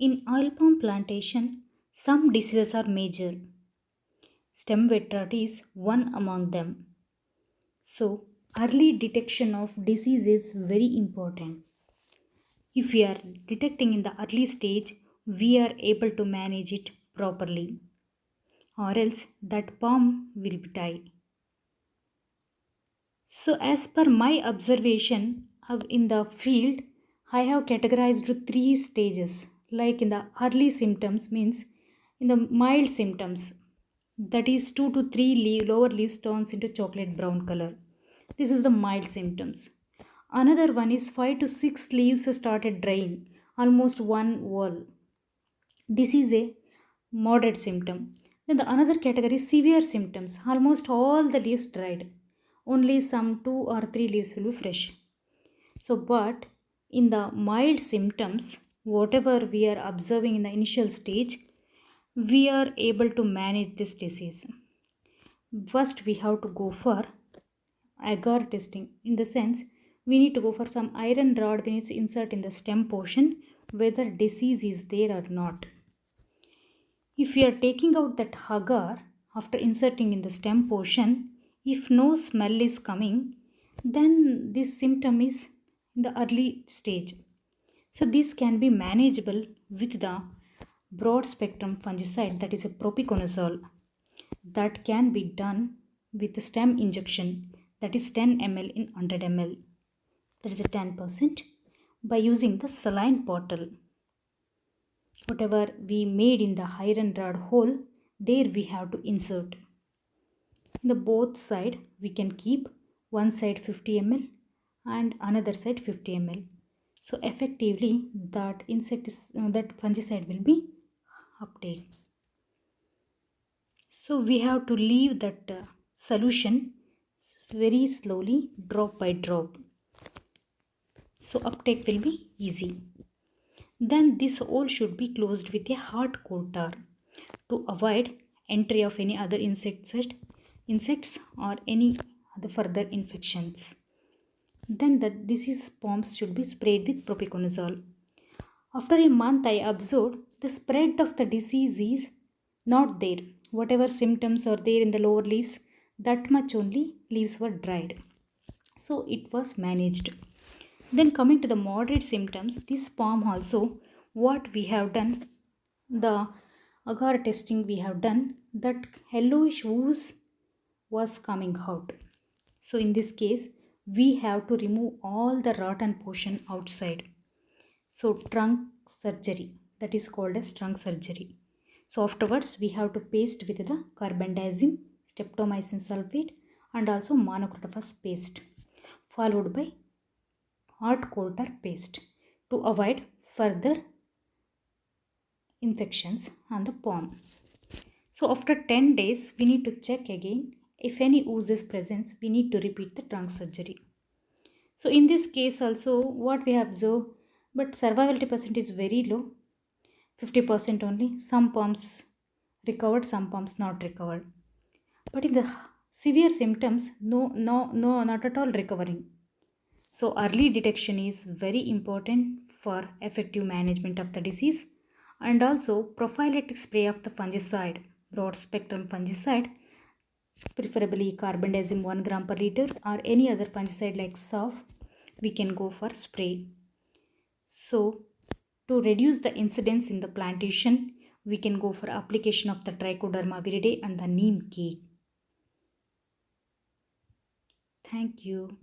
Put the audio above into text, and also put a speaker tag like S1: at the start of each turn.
S1: In oil palm plantation, some diseases are major. Stem wet rot is one among them. So, early detection of disease is very important. If we are detecting in the early stage, we are able to manage it properly, or else that palm will die. So, as per my observation in the field, I have categorized three stages. Like in the early symptoms, means in the mild symptoms, that is 2 to 3 lower leaves turns into chocolate brown color. This is the mild symptoms. Another one is 5 to 6 leaves started drying, almost one wall. This is a moderate symptom. Then the another category is severe symptoms. Almost all the leaves dried. Only some 2 or 3 leaves will be fresh. So, but in the mild symptoms, whatever we are observing in the initial stage, we are able to manage this disease. First, we have to go for agar testing. In the sense, we need to go for some iron rod we need to insert in the stem portion whether disease is there or not. If we are taking out that agar after inserting in the stem portion, if no smell is coming, then this symptom is in the early stage. So this can be manageable with the broad spectrum fungicide, that is a propiconazole, that can be done with the stem injection, that is 10 ml in 100 ml, that is a 10%, by using the saline bottle. Whatever we made in the iron rod hole, there we have to insert. In the both side we can keep one side 50 ml and another side 50 ml. So effectively that that fungicide will be obtained. So we have to leave that solution very slowly, drop by drop. So uptake will be easy. Then this hole should be closed with a hard core tar to avoid entry of any other insects or any other further infections. Then the disease palms should be sprayed with propiconazole. After a month, I observed the spread of the disease is not there. Whatever symptoms are there in the lower leaves, that much only leaves were dried. So it was managed. Then coming to the moderate symptoms, this palm also, what we have done, the agar testing we have done, that yellowish ooze was coming out. So in this case, we have to remove all the rotten portion outside. So trunk surgery, that is called as trunk surgery. So afterwards, we have to paste with the carbendazim, streptomycin sulfate and also monocrotophos paste, followed by hot coal tar paste to avoid further infections on the palm. So after 10 days, we need to check again. If any ooze is present, we need to repeat the trunk surgery. So in this case also, what we have observed, but survivability percentage is very low, 50% only. Some palms recovered, some palms not recovered. But in the severe symptoms, no, not at all recovering. So early detection is very important for effective management of the disease, and also prophylactic spray of the fungicide, broad spectrum fungicide, preferably carbendazim 1 gram per liter or any other fungicide like SOF, we can go for spray. So to reduce the incidence in the plantation, we can go for application of the Trichoderma viride and the neem cake. Thank you.